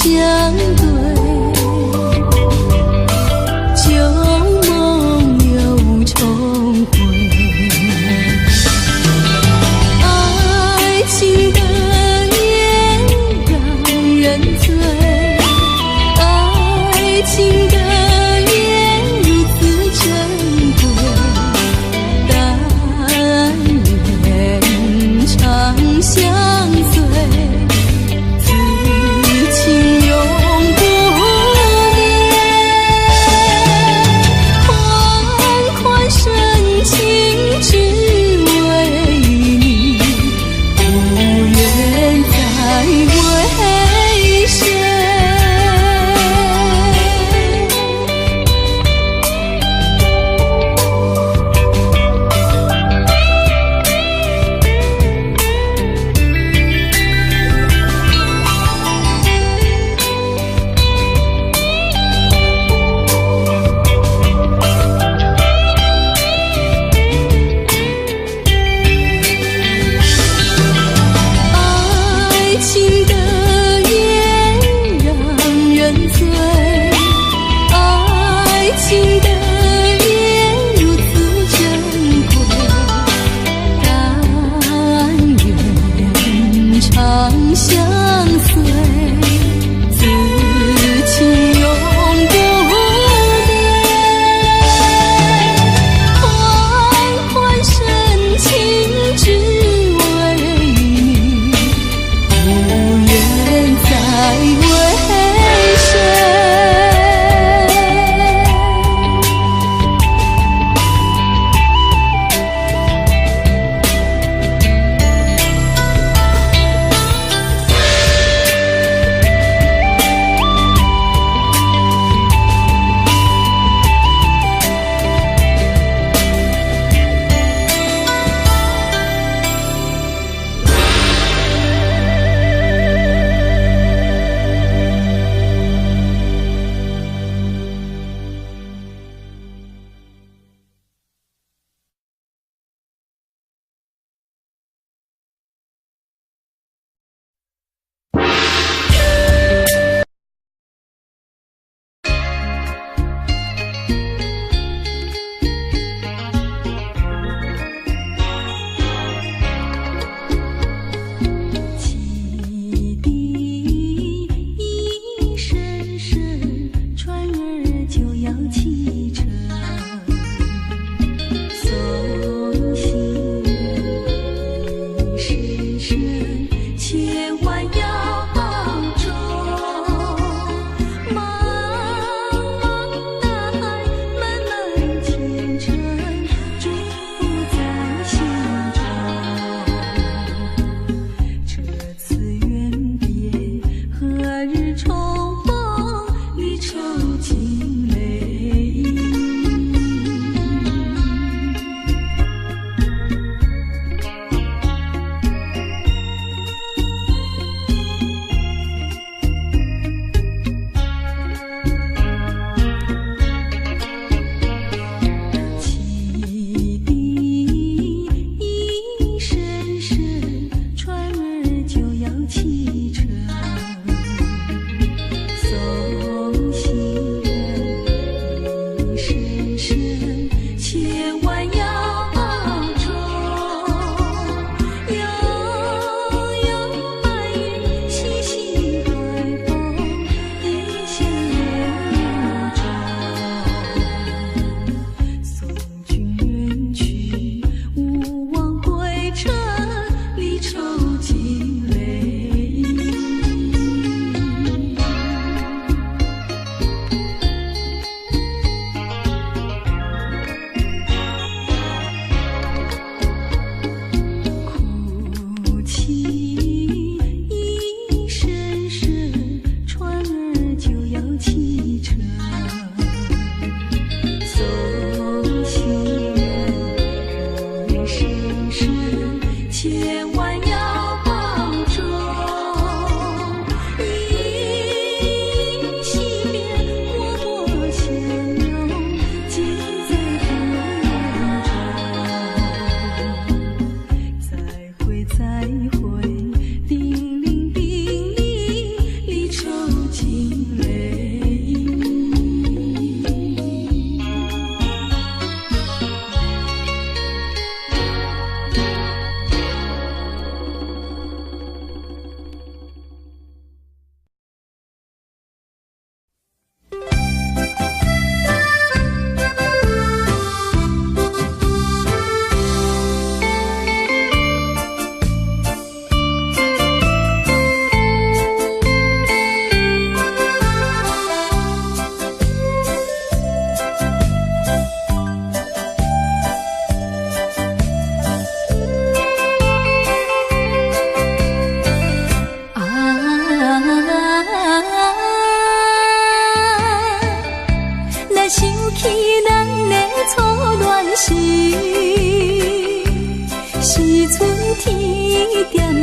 相对，旧梦又重回。爱情的夜让人醉，爱情的夜如此珍贵，但愿长相随。此情永不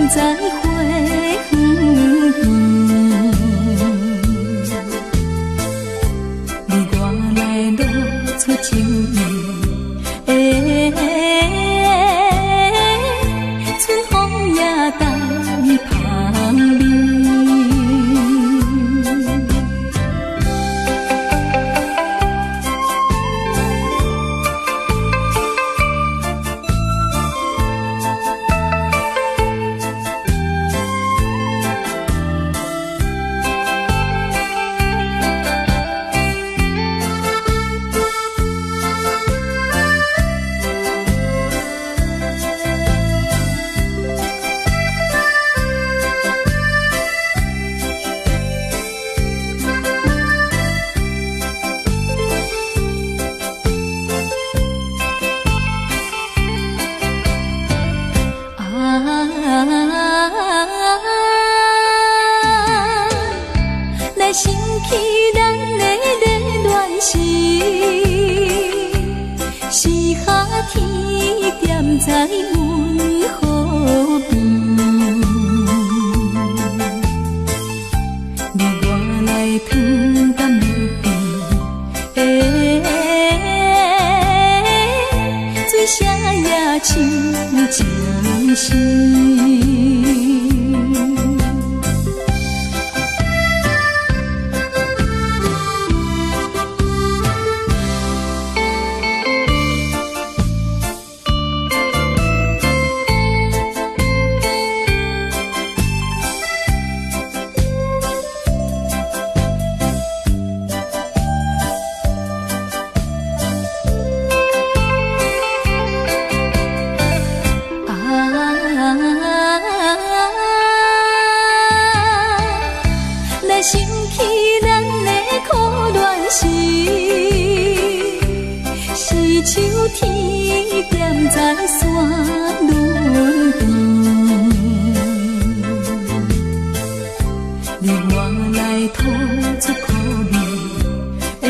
在花园边，你我来露出情意。春风也带香味。来升起咱的热恋时，时下天点在阮河边，你我来糖甘落边，水声也唱情诗。来升起咱的苦恋时，是秋天点在山仑边，你我来吐出苦味，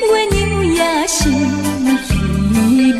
月娘也是稀微。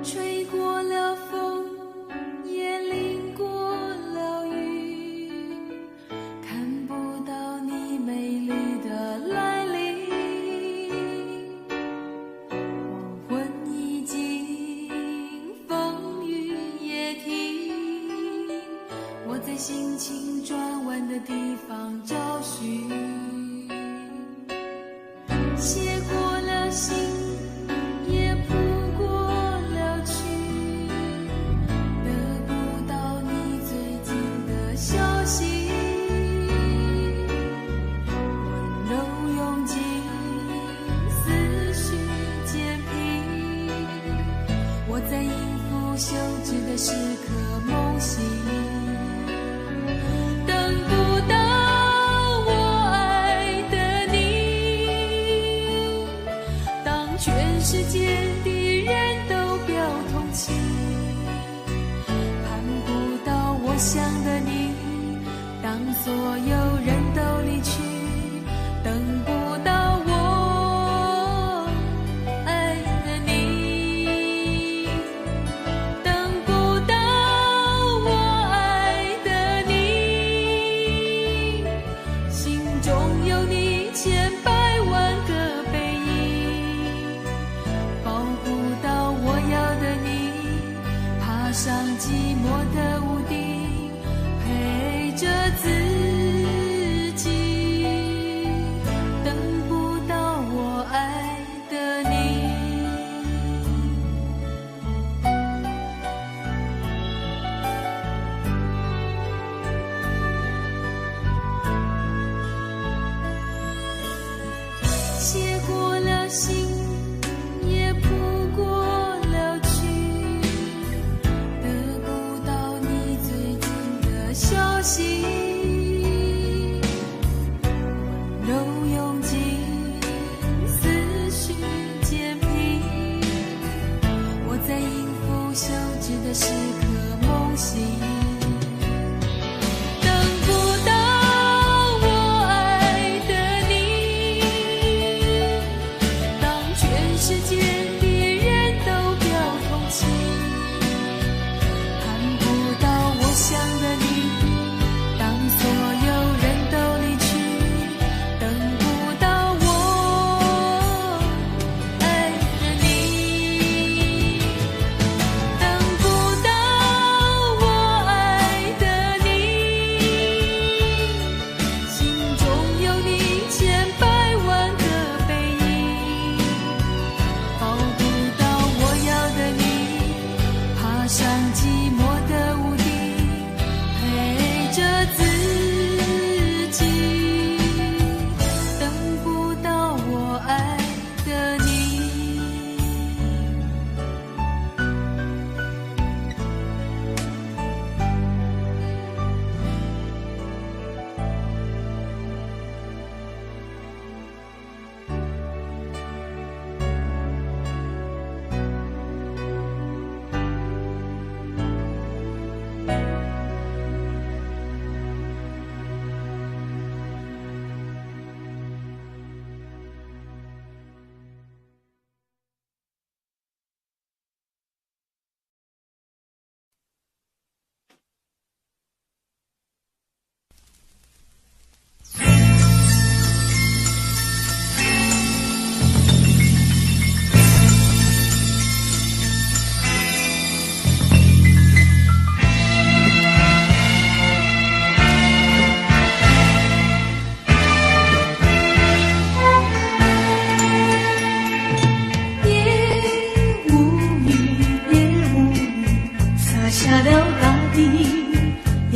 吹过了风，也淋过了雨，看不到你美丽的来临。黄昏已经，风雨也停，我在心情转弯的地方找寻，写过了信，也谱过了曲，得不到你最近的消息。温柔涌进思绪渐平，我在应付休止的时刻梦醒，等不到我爱的你，当全世界的人都表同情，盼不到我想的你，当所有人都离去，等不到我爱的你，等不到我爱的你，心中有你千百万个背影，保护到我要的你，爬上寂寞的屋顶，陪着自的时刻梦醒。等不到我爱的你，当全世界的人都表同情，看不到我想的你，当所有人都离去，等不到我爱的你，等不到我爱的你，心中有你千百万个背影，抱不到我要的你，爬上寂寞的屋顶，陪着自己，等不到我爱的你。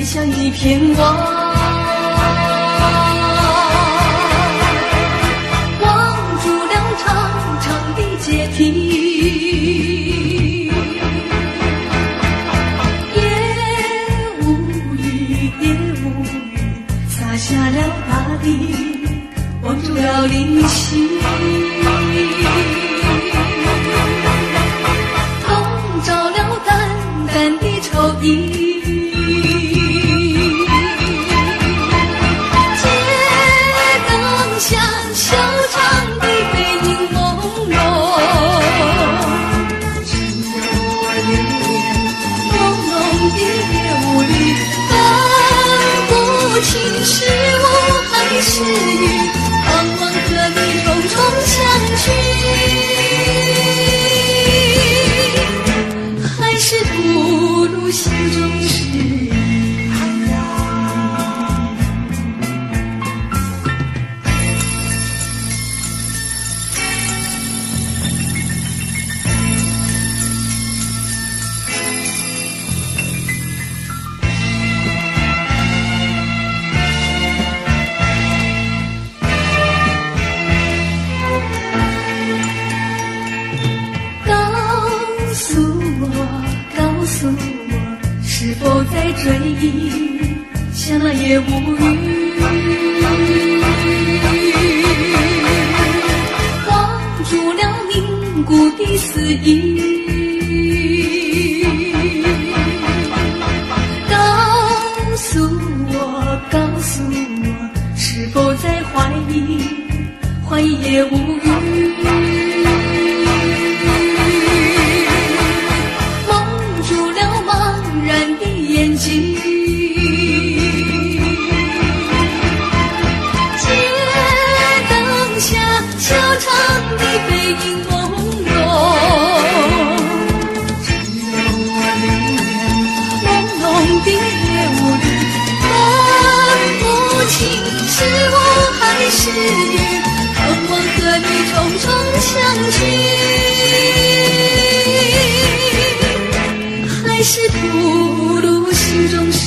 像一片光，望住了长长的阶梯，也无语，也无语，洒下了大地，望住了灵犀，笼罩了淡淡的愁意。是雨，盼望和你重重相聚，还是吐露心中事。是否在追忆，想了也无语，望住了凝固的思忆，告诉我，是否在怀疑，怀疑也无语。眼睛，街灯下小长的背影朦胧，只有我流连朦胧的夜雾里，分不清是我还是雨，盼望和你重重相聚，还是吐露心中事。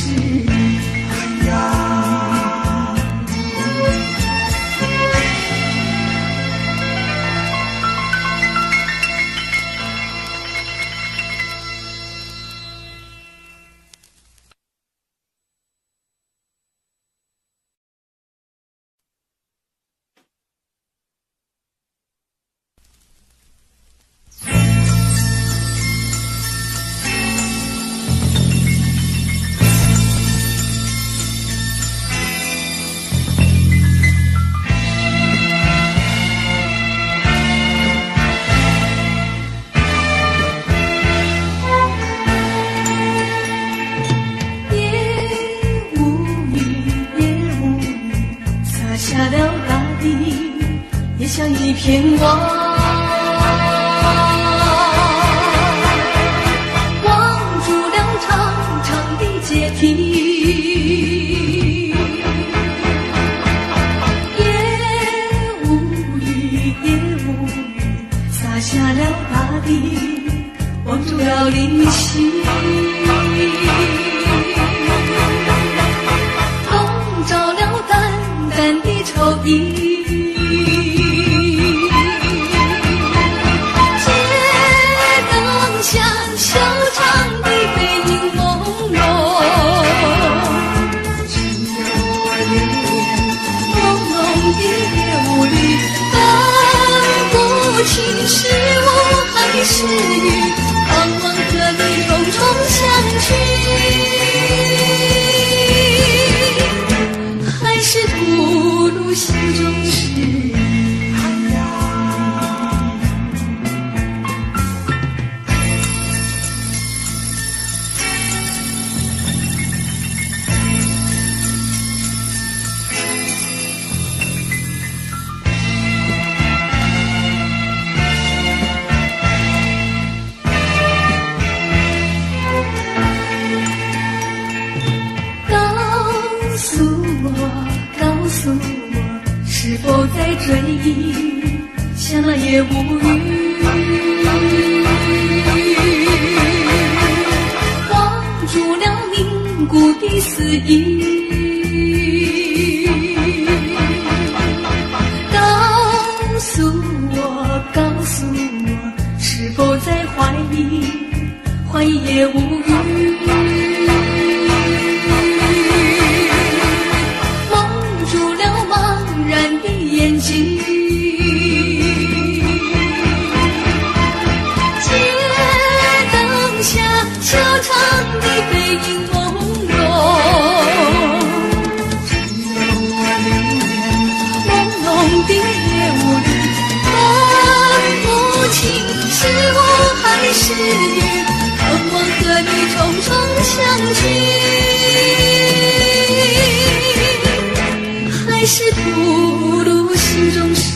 天望，望住了长长的阶梯，也无语，也无语，洒下了大地，望住了离席。笼罩了淡淡的愁意。是雨，盼望和你重重相聚，还是吐露心中事。是否在追忆，想了也无语。望住了凝固的思忆，告诉我，是否在怀疑？怀疑也无语。眼睛，街灯下修长的背影朦胧，只有我流连朦胧的夜雾里，分不清是雾还是雨，盼望和你重重相聚，还是吐露心中事。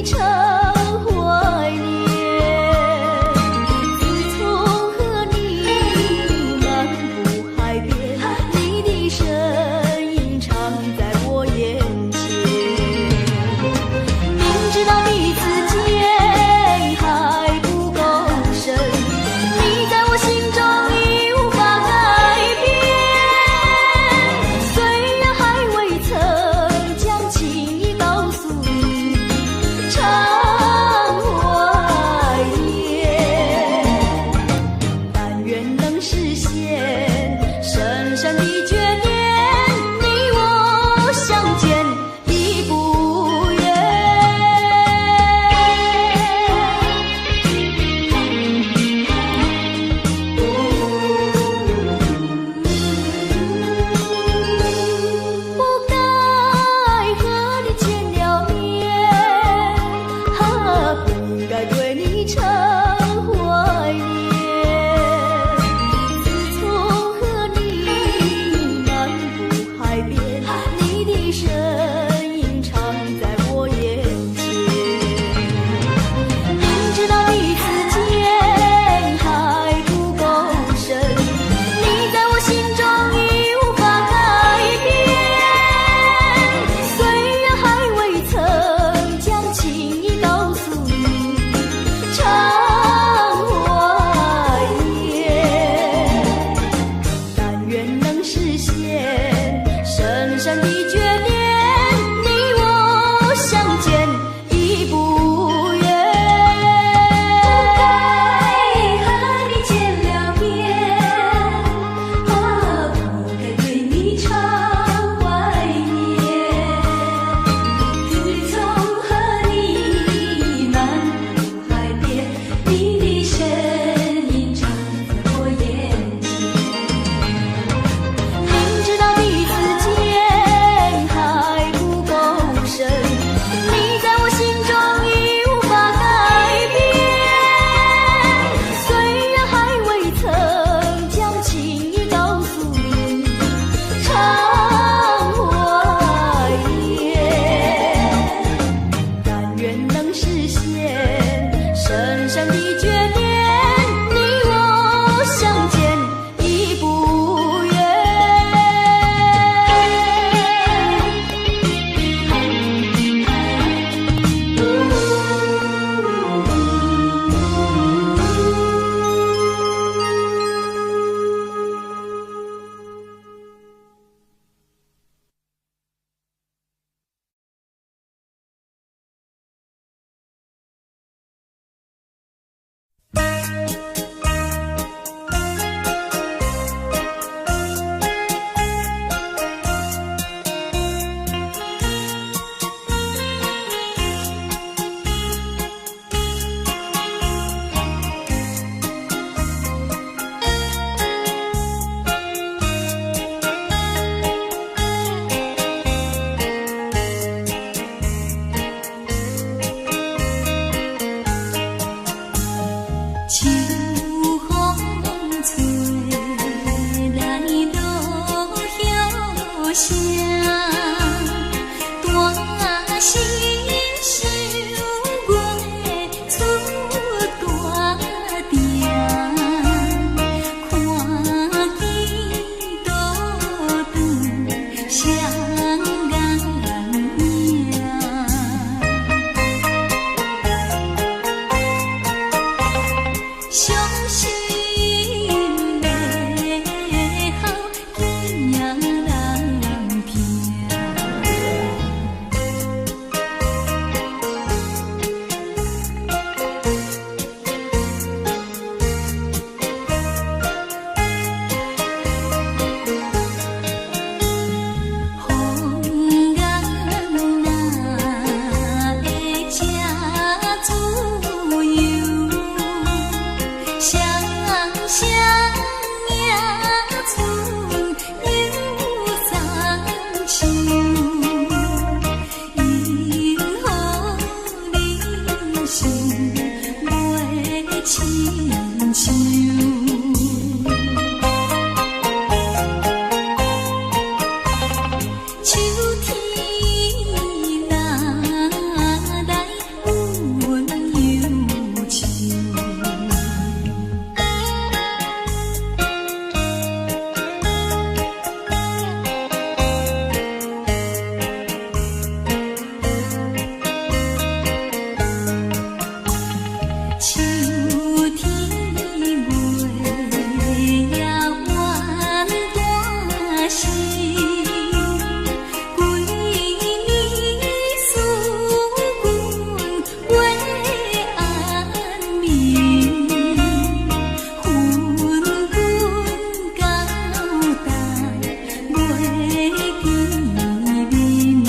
常怀念。自从和你漫步海边，你的身影常在我眼前。明知道彼此间还不够深，你在我心中已无法改变。虽然还未曾将情意告诉你，常怀念。但愿能实现深深的眷恋，你我相见已不远。不该和你见了面，不该对你常怀念。自从和你漫步海边，你的身影常在我眼前。明知道彼此间还不够深，你在我心中已无法改变。虽然还未曾将情意告诉你，常怀念。但愿能实现深深的眷恋，你我相见已不远。不该和你见了面，不该对你常怀念。自从和你漫步海边，你的身影常在我眼前。明知道彼此间还不够深，你在我心中已无法改变。虽然还未曾将情意告诉你，常怀念。但愿能实现深深的眷恋，你我相见已不远。秋风吹来落叶声，大心想月出大店，看见倒转双眼影。伤心美好，见人听。秋天来来。秋天梅也弯大时，归年思君为安眠，昏君交代袂见面。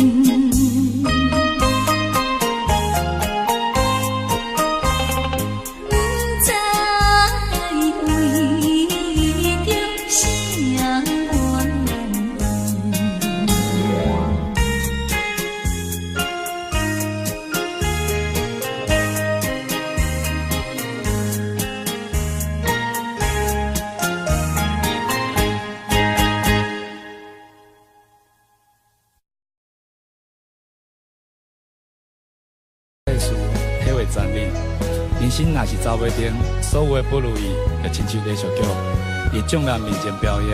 历史体会真理，人生若是走袂定，所有的不如意，就亲像艺术剧，伫众人面前表演。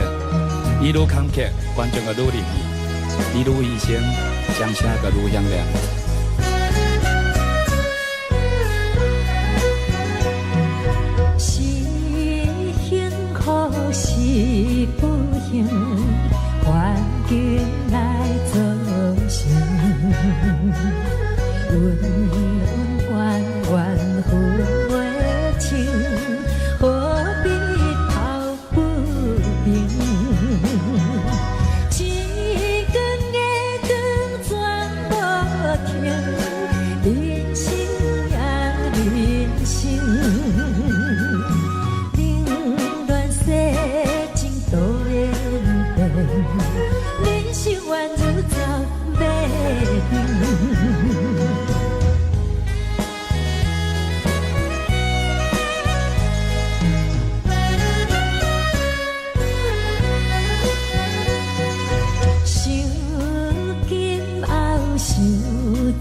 伊愈坎坷，观众就愈入戏；伊愈牺牲，掌声就愈响亮。是幸福是不幸，环境来造成。恩恩怨怨分袂清，何必头不平？一根月光转无停，人生也人生，冷暖世情多变变，人生缘如走马灯。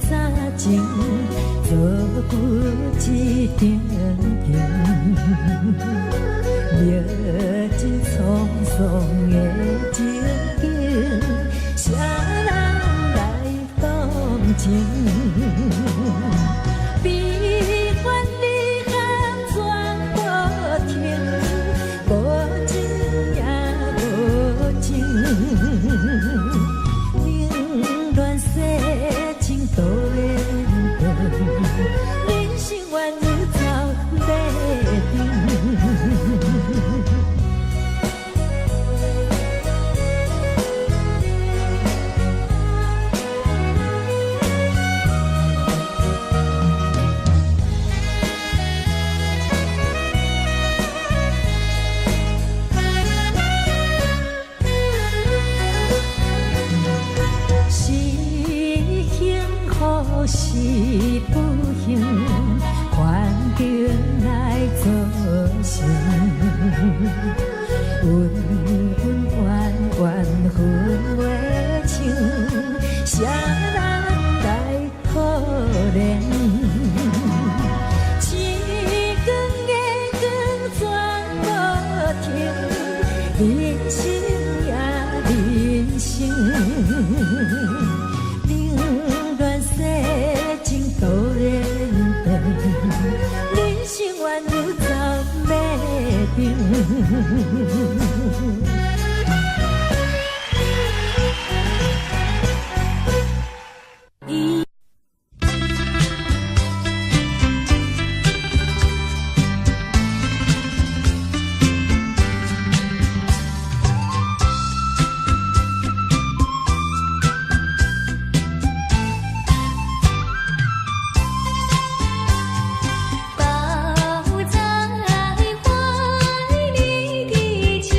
早前做不一点点，历尽沧桑的情景，谁人来同情？悲欢离合全无停，无情也无情，冷暖世情多变变，人生缘如走马灯。是不幸，环境来造成。恩恩怨怨分袂清，谁人来可怜？一根月光转无停，人生也人生。多变变，人生缘如走马灯。抱在怀里的家。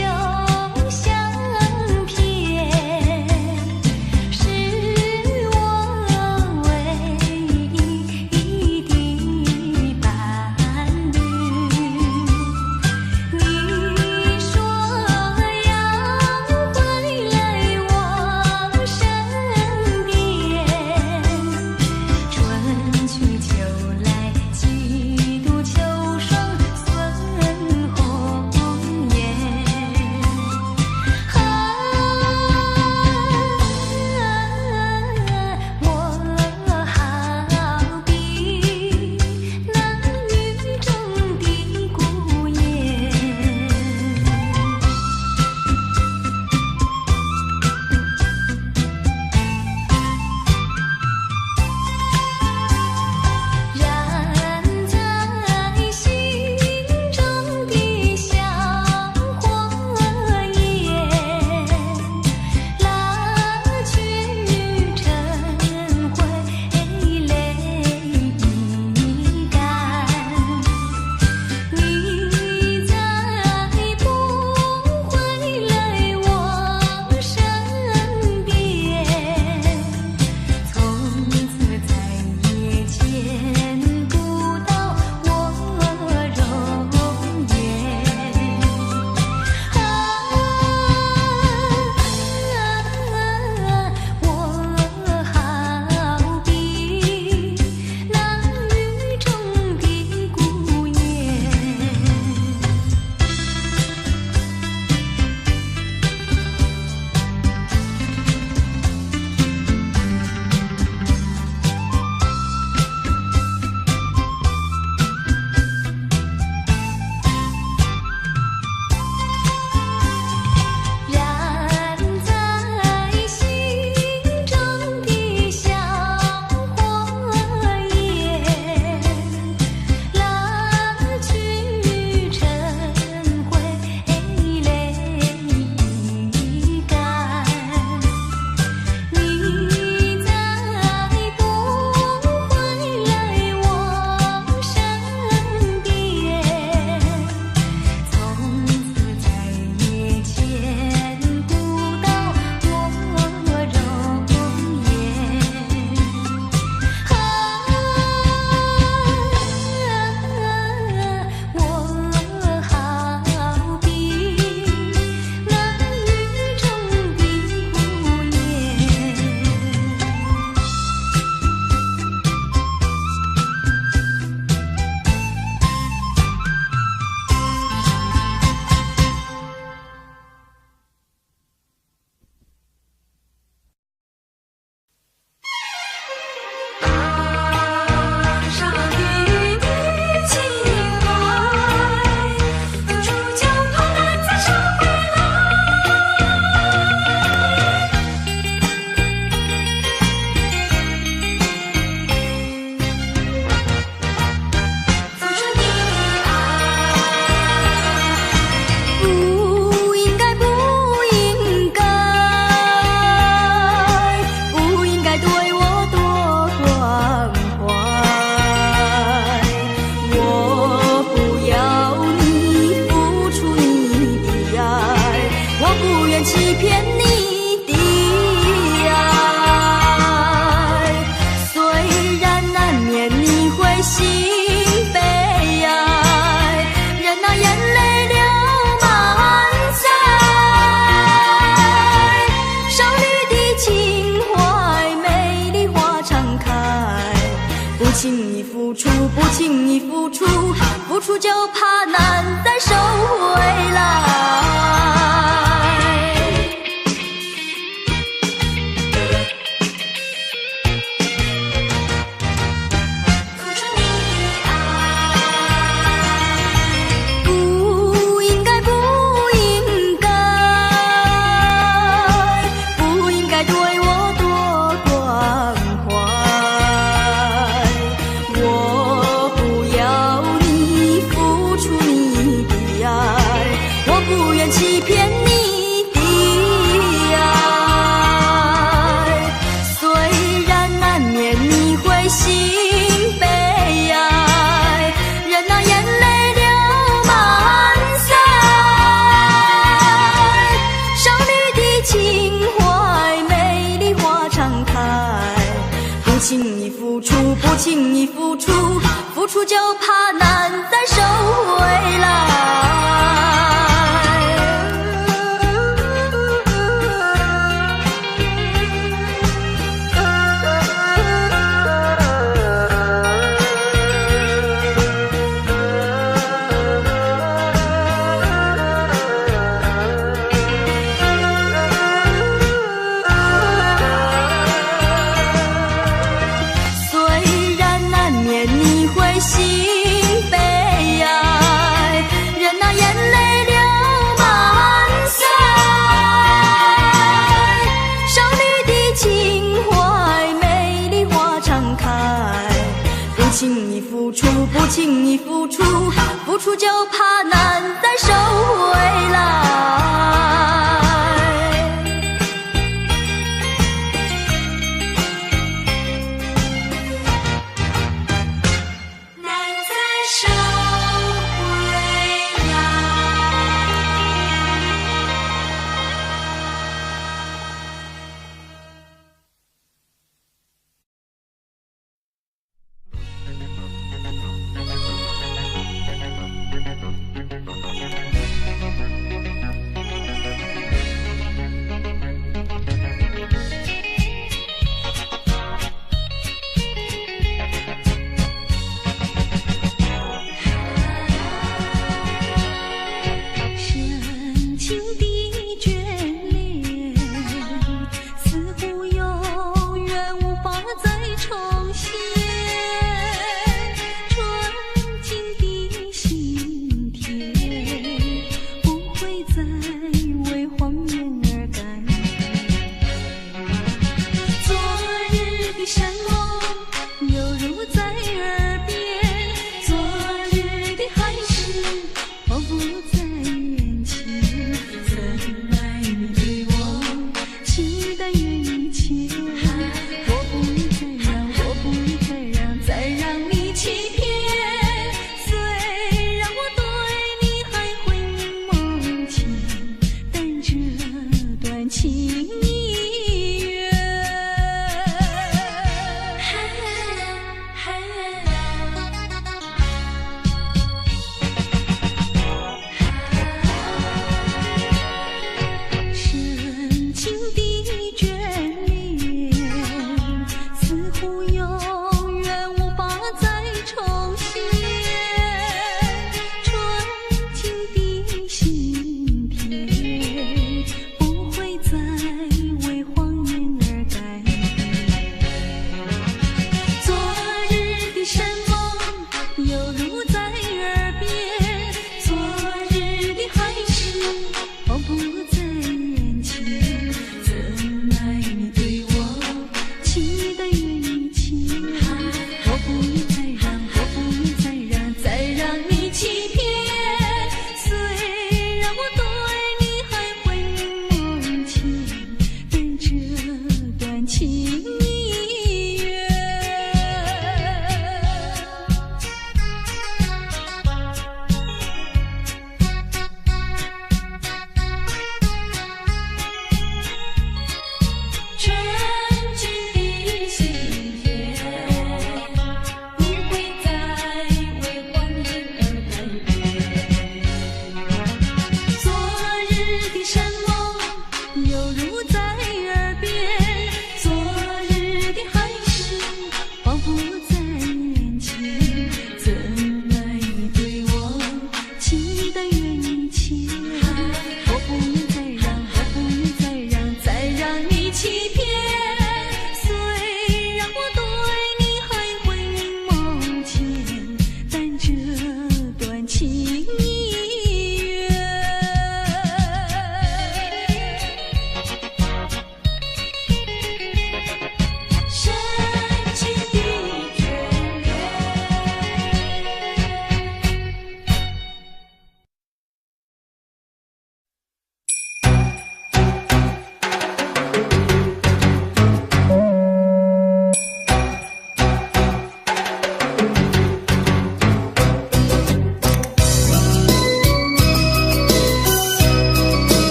轻易付出，不轻易付出，付出就怕难再收回来。不轻易付出，付出就怕难再收回来。不轻易付出，付出就怕难再收回来。难再收回来。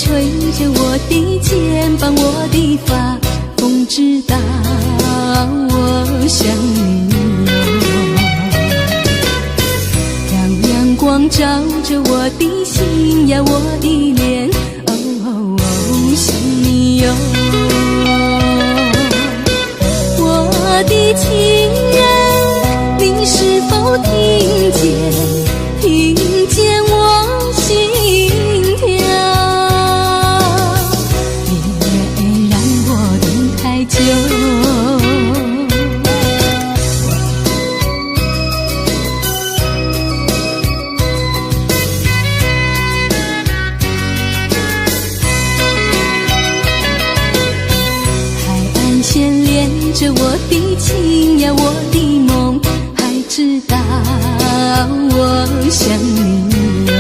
吹着我的肩膀，我的发，风知道我想你哟。让阳光照着我的心呀，我的脸，哦，想你哟。我的情人，你是否听见？听见我心跳？别让我等太久。海岸线连着我的情呀，我的梦，还知道我想你哟。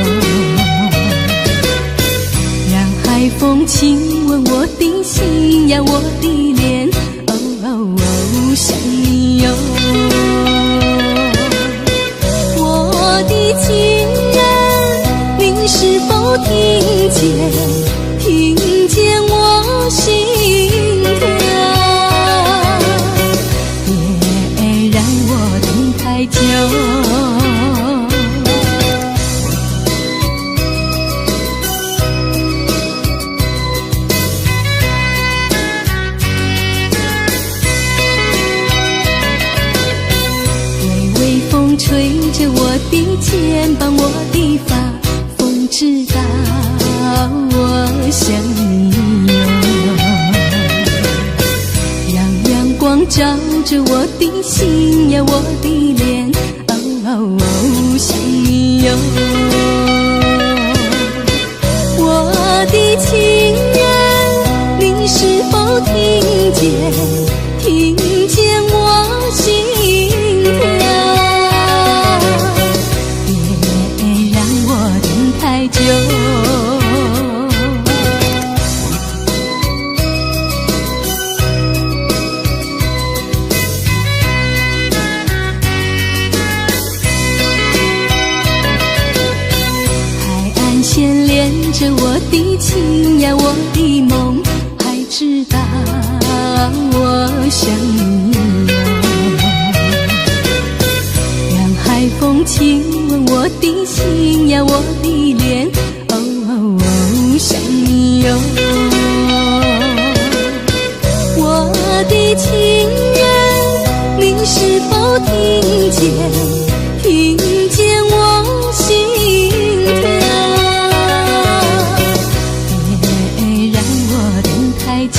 让海风亲吻我的心呀，我的脸，哦，想你哟。我的情人，你是否听见？听见我心跳？别让我等太久。吹着我的肩膀，我的发，风知道我想你哟。让阳光照着我的心呀，我的脸，哦，想你哟。我的情人，你是否听见？听见我心跳？太久。海岸线连着我的情呀，我的梦，还知道我想你哟。让海风亲吻我的心呀，我的脸，哦，想你哟。我的情人，你是否听见？听见我心跳？别让我等太久。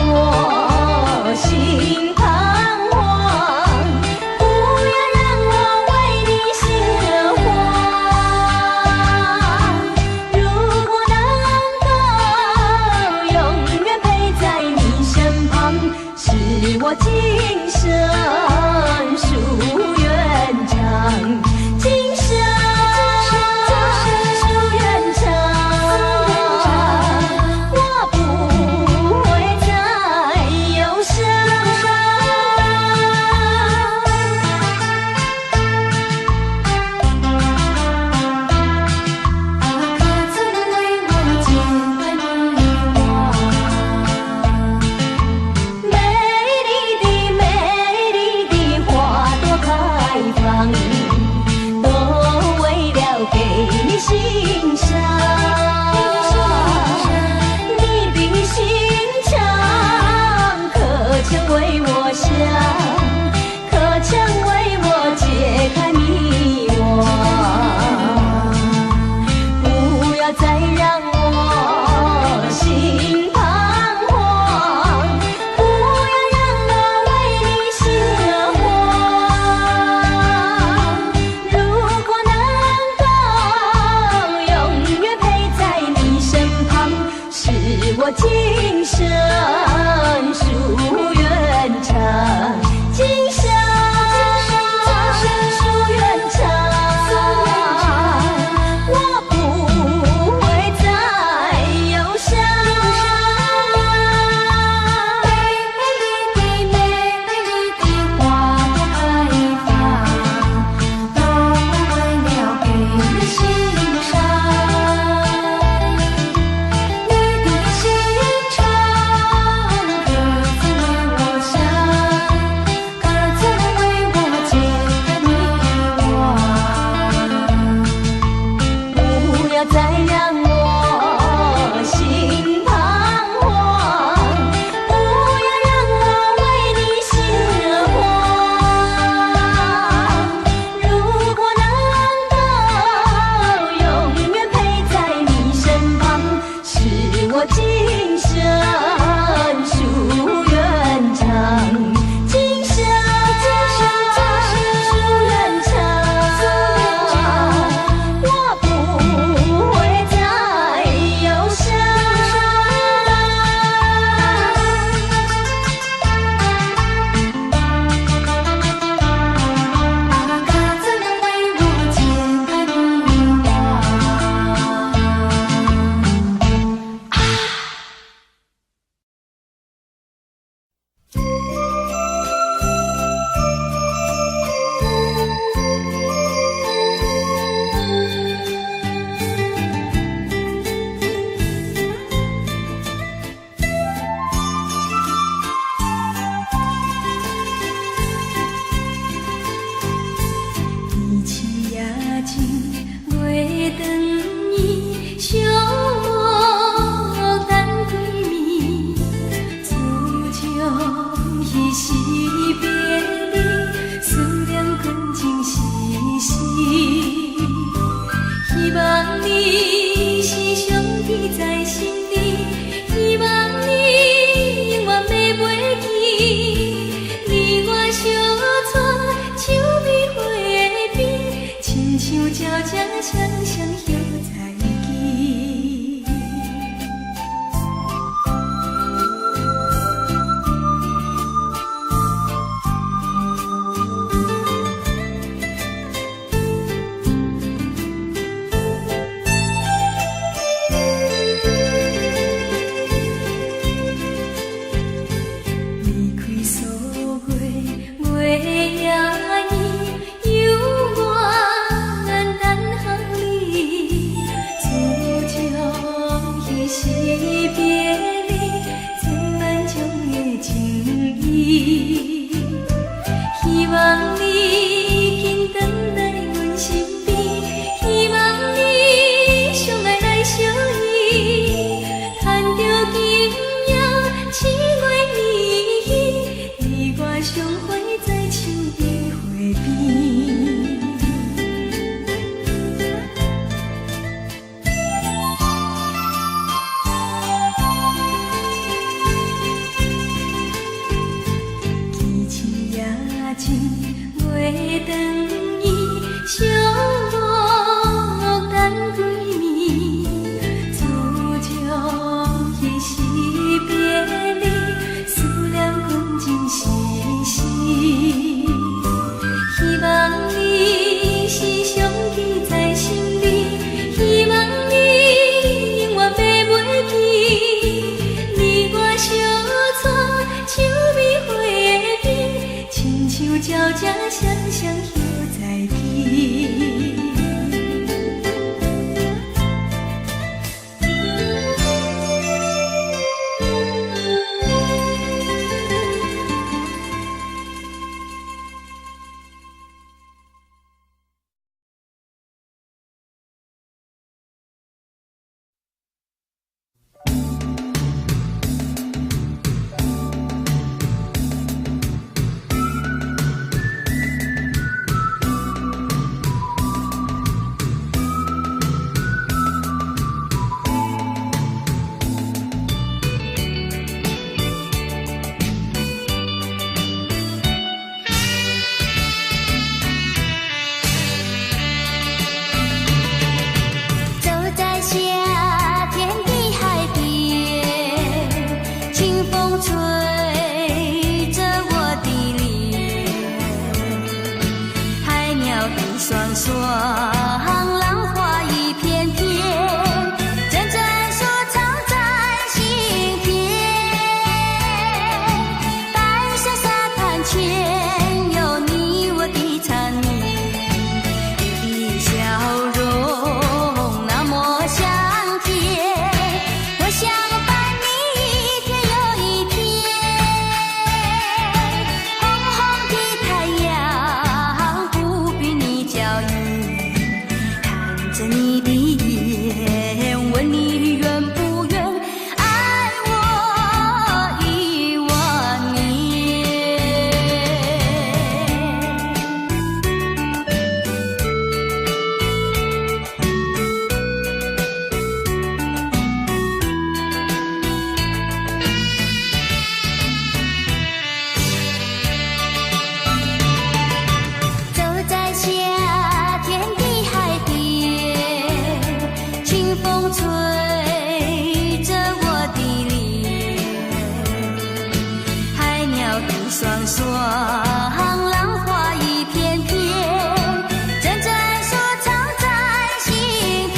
我心彷徨，不要让我为你心而慌。如果能够永远陪在你身旁，是我今生夙愿长。今生夙愿长，我不会再忧伤。可曾为我剪开玫花？美丽的花朵开吹着我的脸，海鸟的双双，浪花一片片，阵阵说唱在心田。白色沙滩前有你我的缠绵，你的笑容那么香甜，我想伴你一天又一天。红红的太阳不比你娇艳，看着你的眼，问你愿不愿爱我10000年。走在夏天的海边，清风吹着我的脸，海鸟的双双，浪花一片片，阵阵说唱在心田。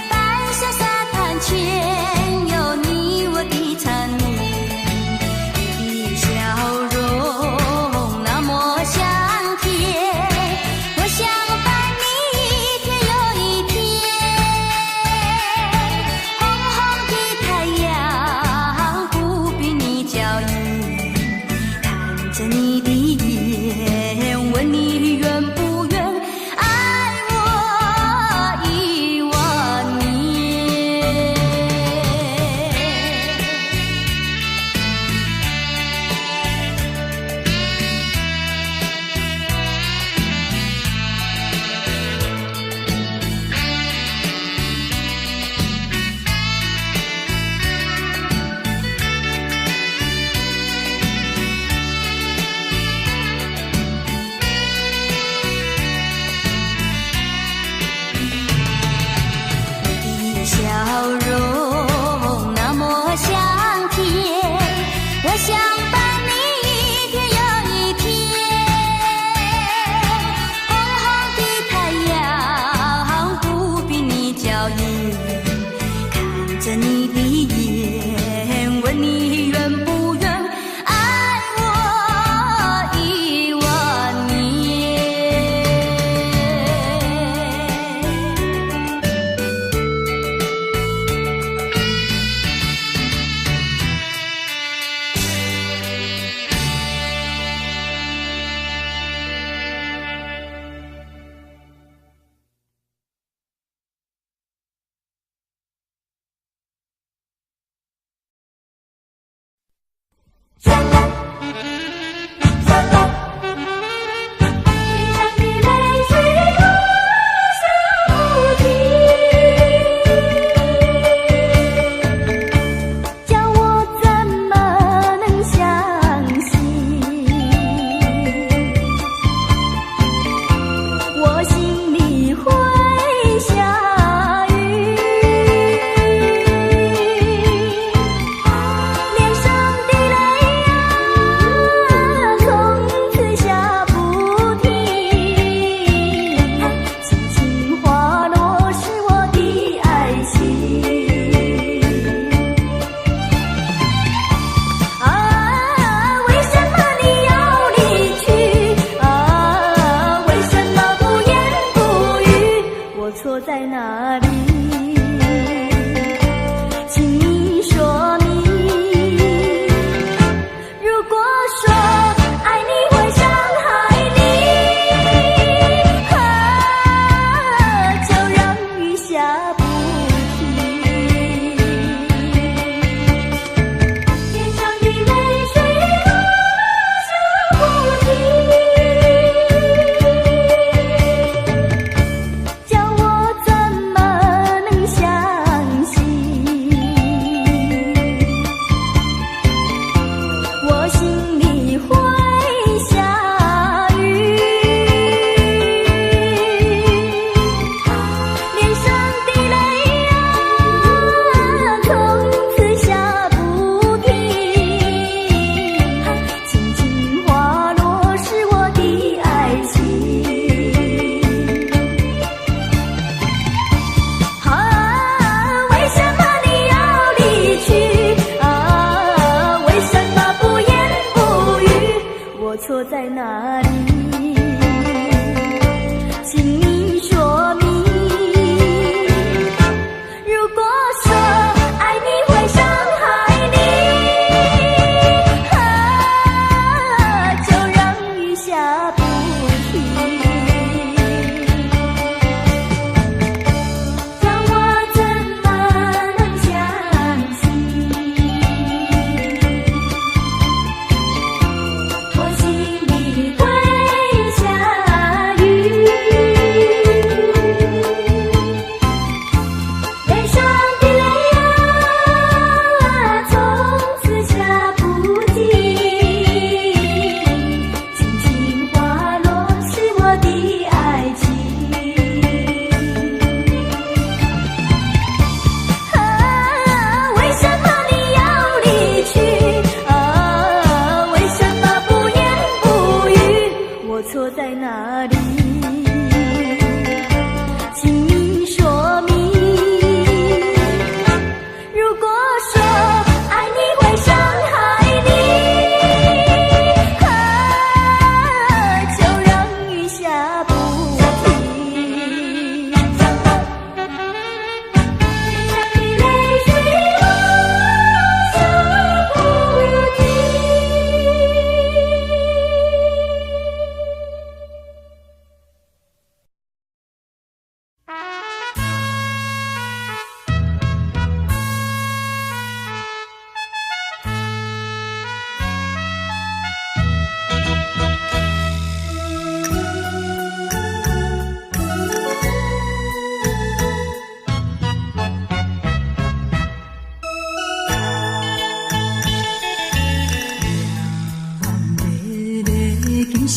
白色沙滩前有你我的缠绵，你的笑容那么香甜，我想伴你一天又一天。红红的太阳不比你娇艳，看着你的眼，问你愿不愿爱我10000年。你的笑容那么香甜，我想伴你一天又一天。红红的太阳不比你娇艳，看着你的眼，问你愿不愿爱我10000年。脸上的泪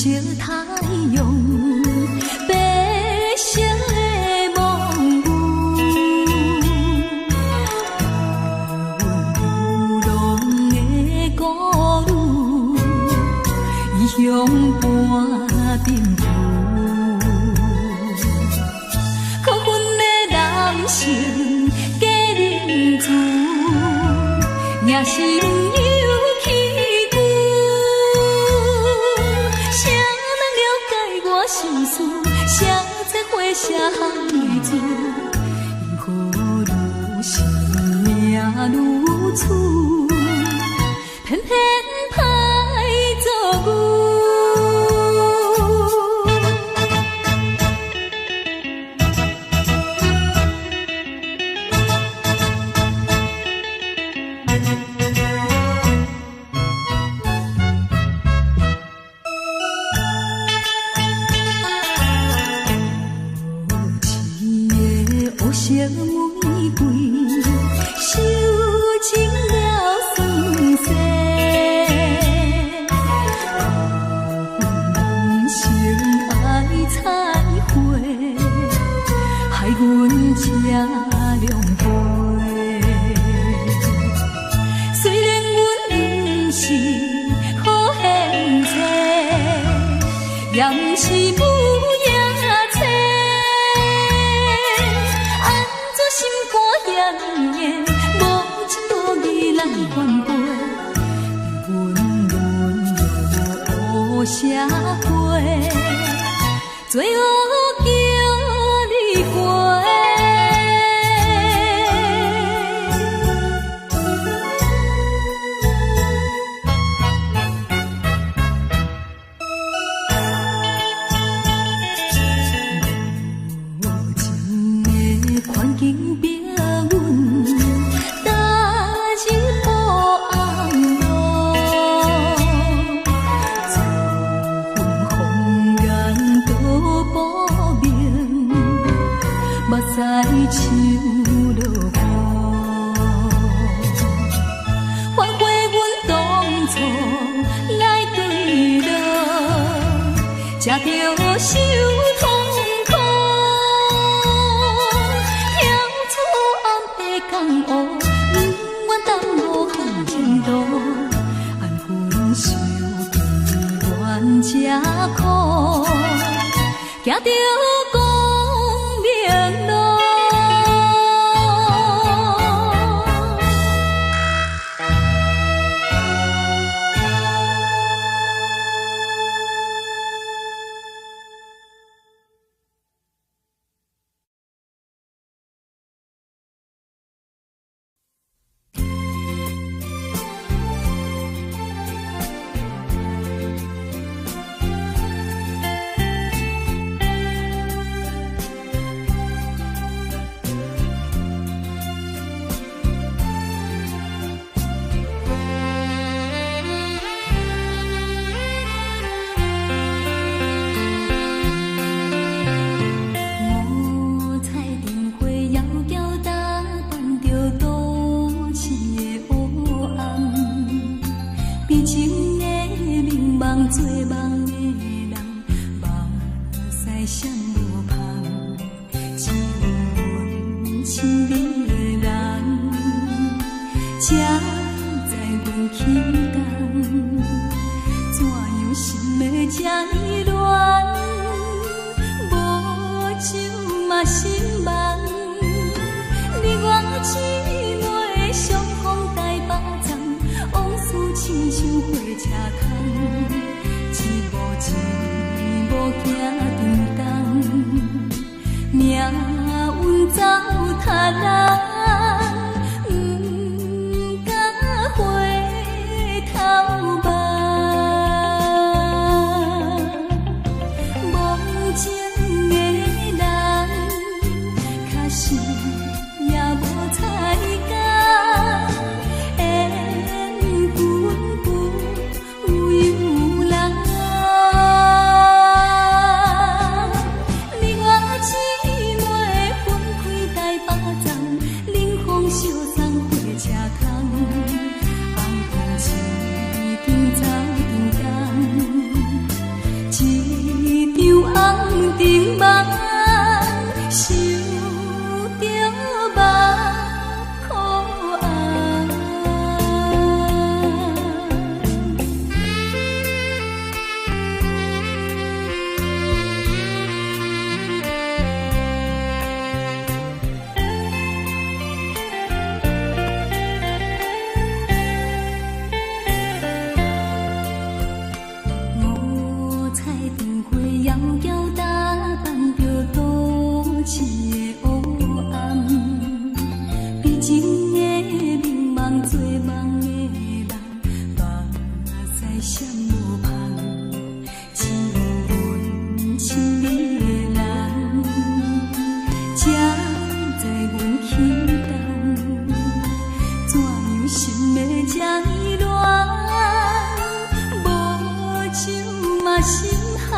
色太阳，白色的梦舞，流浪的孤女，异乡伴冰雨。可阮的男性假认字，也是有气骨。谁人了解我心事？谁在花写行语字？因何愈是命愈处，偏偏歹做牛。色玫瑰，收尽了酸涩。人生爱彩花，害阮吃凉杯。虽然阮不是好现世，也不是不社会，最后叫你过。无情的环境逼阮，踏入黑暗路。目屎像落雨，反悔阮当初来对路，才着受痛苦。跳出暗的江湖，不愿耽误行前途。安分守己，怨这苦，行着明路。做梦的人，目屎闪无香，只有阮亲密的人，才知阮起工，怎样心会这呢乱，无酒嘛心梦，你我姊妹相逢台北站，往事亲像火车空。一步行沉重，命运走塔人，不敢回头望。无情的人，确实也无彩工，缘分不由人。你我姊妹分开台北站。顶梦，想着目眶红。五彩灯花遥遥打扮着都市的黑暗，比情的迷茫做梦的人，目屎闪无香，只有阮心里的人，才知阮轻重，怎样心要这依恋，无酒嘛心寒。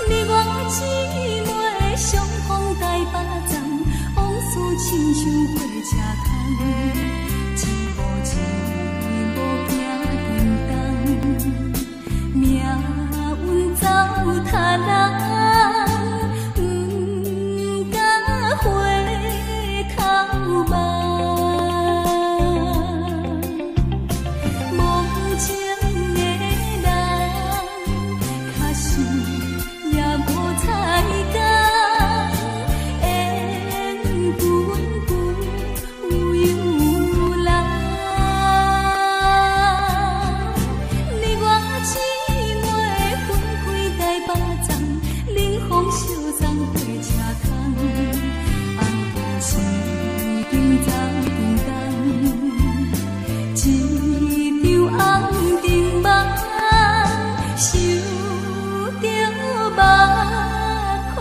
你我姊妹相逢台北站，往事亲像火车窗，一步一步行颠动，命运走塔人，不敢回头望。梦情的人，假使也无彩工，缘分不由人。你我姊妹分开台北站，冷风相送火车空，红灯时顶走叮当，一场红灯梦，想着目眶红。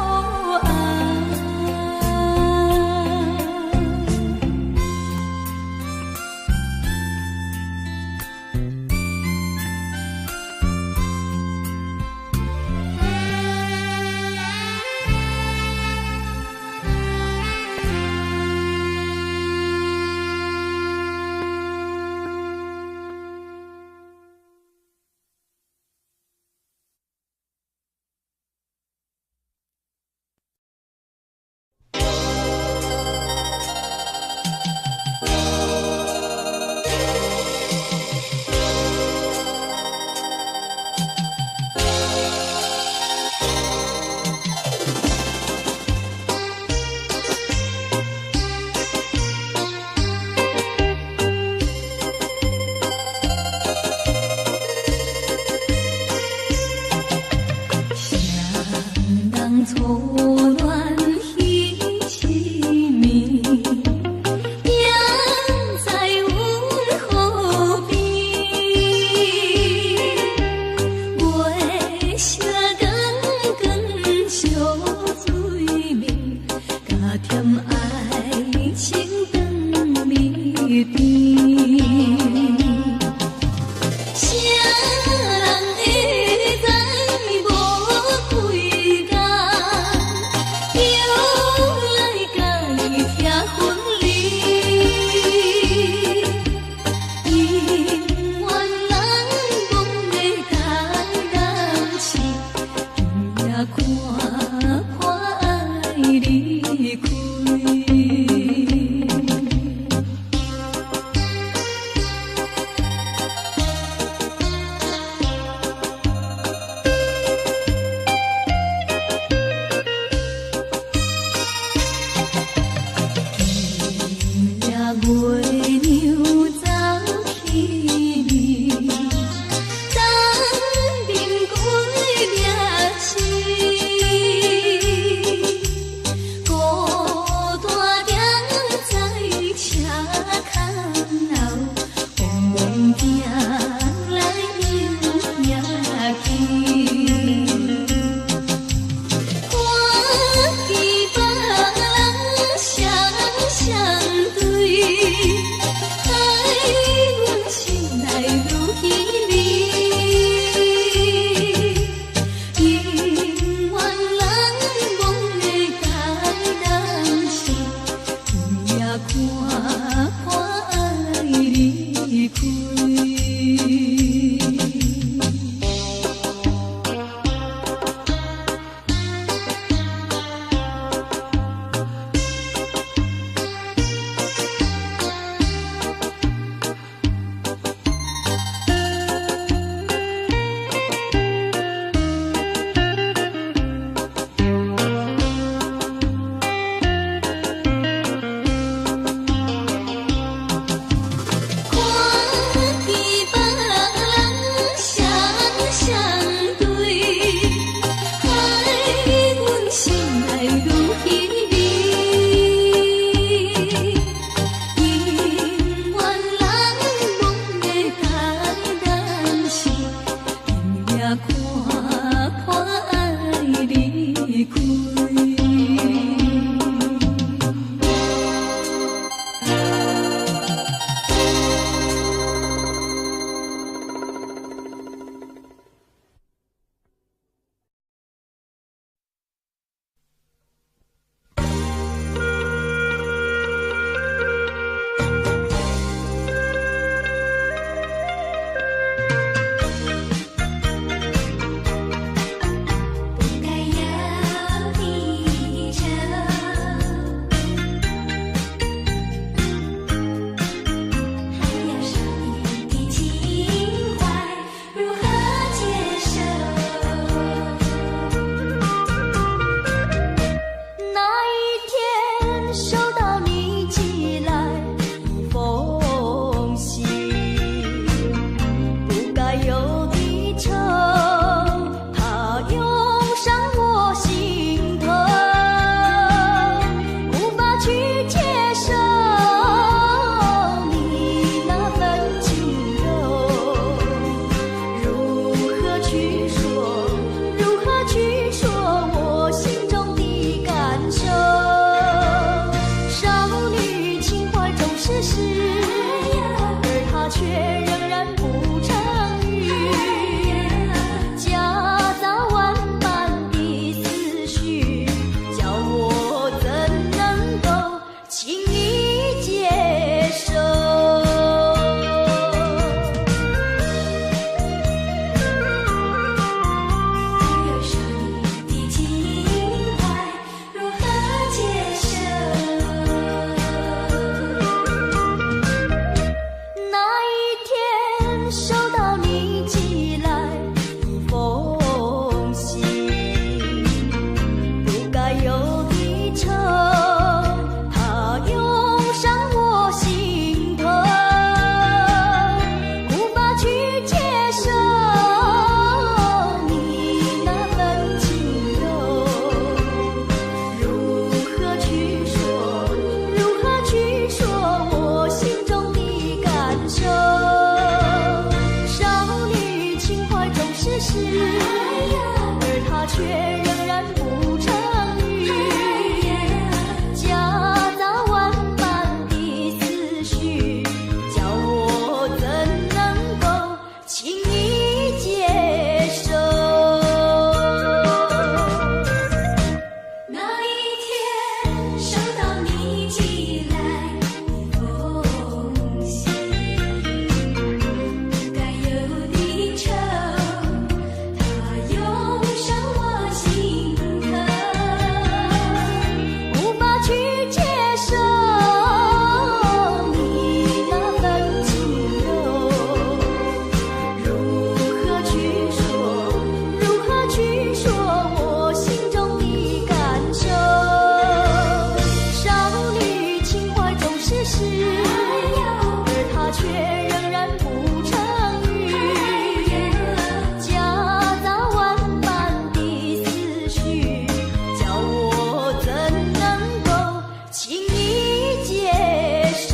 人错乱彼痴迷，行在阮河边，月色光光照水面，加添爱情长绵绵。谁人会知无几工，又来甲伊听分离？永远人梦的台南市，也看破爱离开。月娘走去眠，当面归掠星，孤单徛在车空后，往往行来又夜去。看见别人相对，爱阮心内愈稀微。永远人梦的台南市，也看破爱离开。却仍然不成语，夹杂万般的思绪，叫我怎能够轻易接受？那一天收到你寄来的风信，该有的愁，它涌上我心头，无法去接受你那份轻柔，如何去说我心中的感受？少女情怀总是诗，而它却仍然不成语，夹杂万般的思绪，叫我怎能够轻易接受？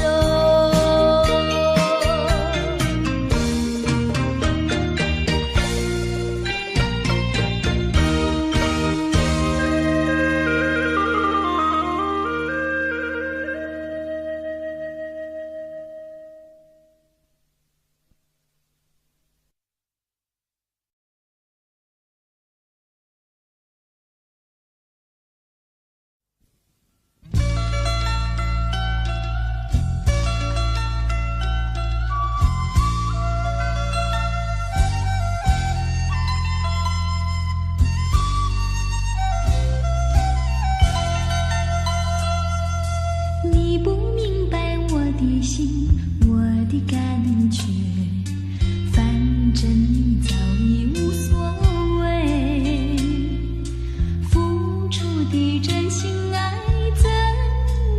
你不明白我的心，我的感觉，反正你早已无所谓。付出的真心爱怎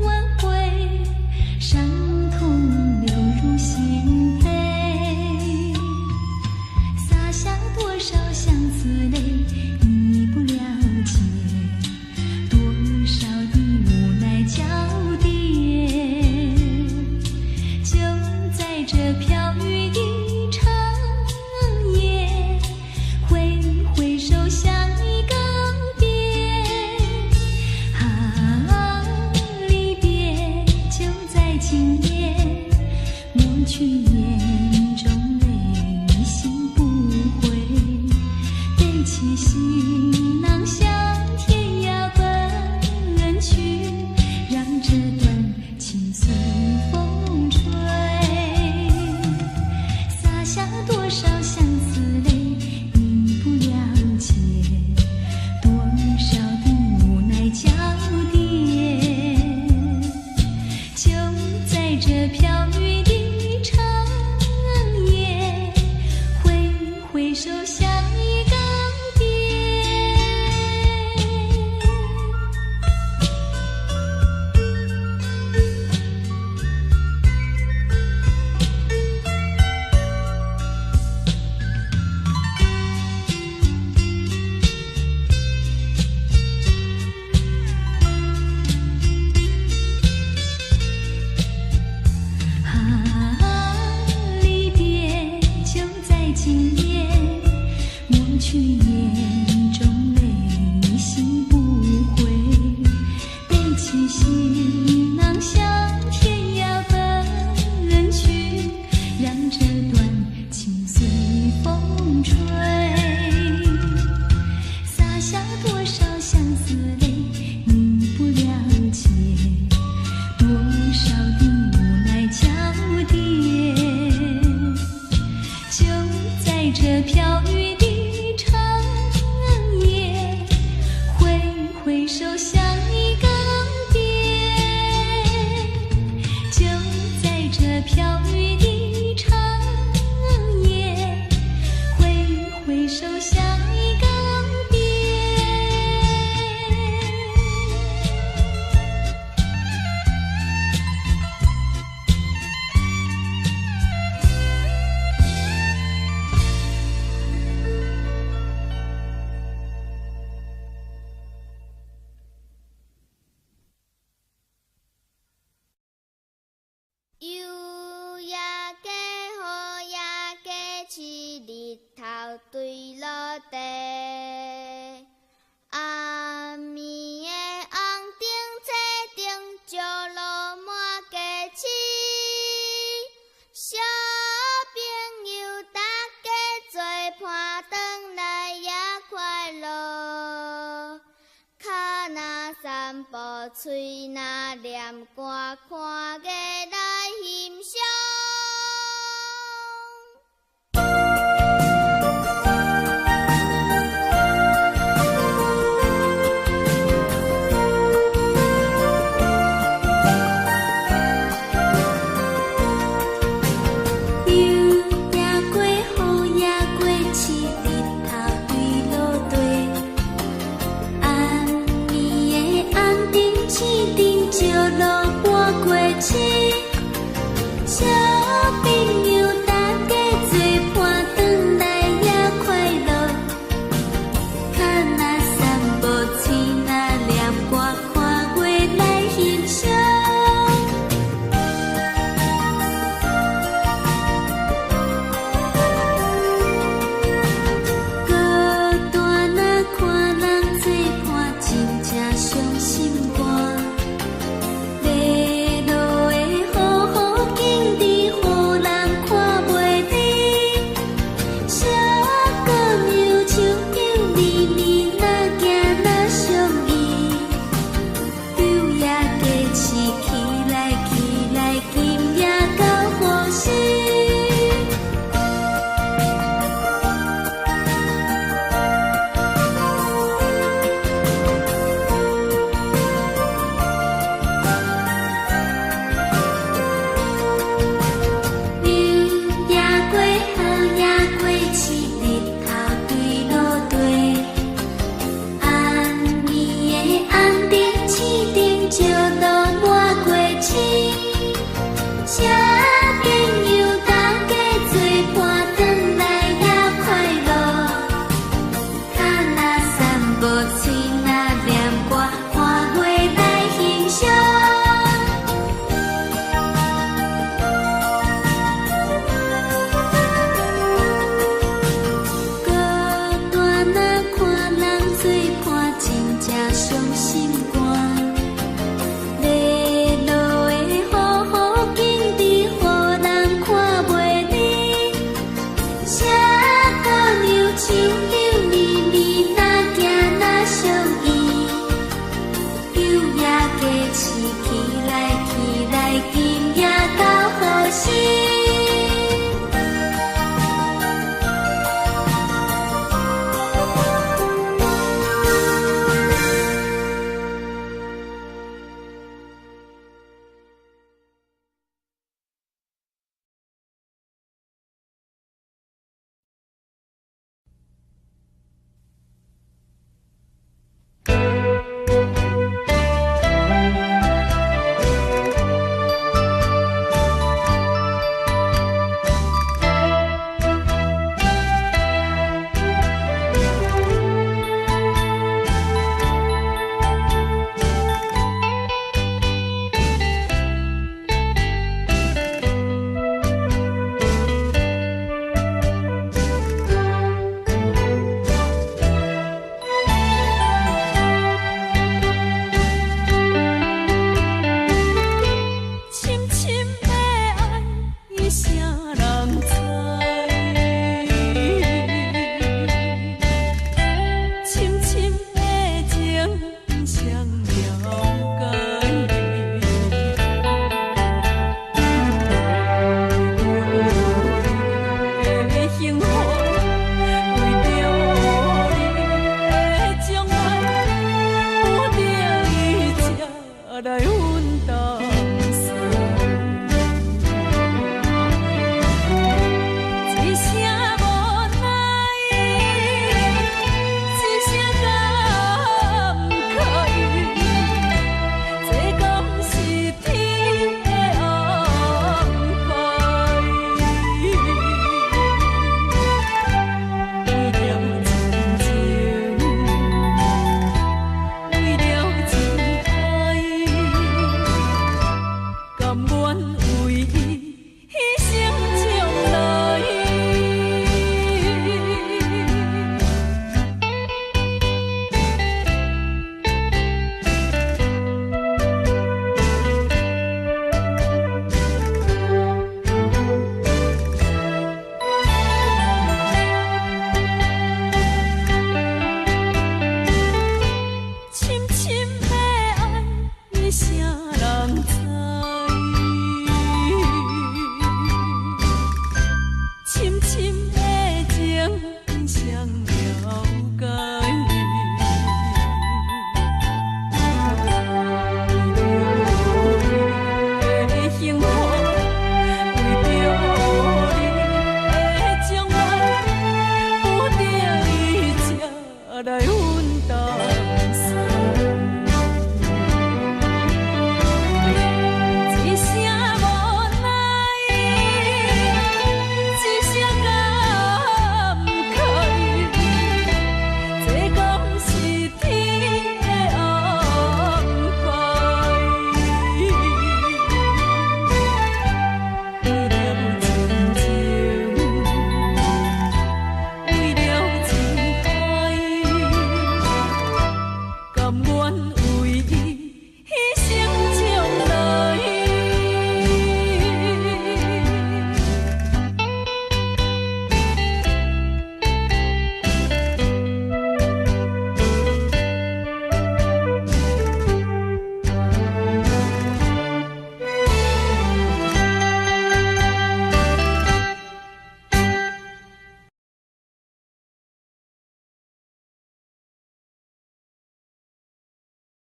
挽回？伤痛流入心扉，洒下多少相思泪，你不了解，多少的无奈交叠。就在这飘雨的长夜，挥挥手向你告别。啊，离别就在今夜，抹去眼中泪，心不悔，背起行囊向天涯奔去，让这段情随风吹，洒下多少相思泪，你不了解，多少的无奈交叠。就在这飘雨的长夜，挥挥手向你告别。啊，离别就在今夜，抹去眼中泪，心不悔，背起行囊向天涯奔去，让这段情随风吹，洒下多少相思泪，你不了解，多少的无奈交叠。就在这飘雨的长夜，挥挥手向你告别。就在这飘雨的长夜，挥挥手向你告别。嘴若念歌看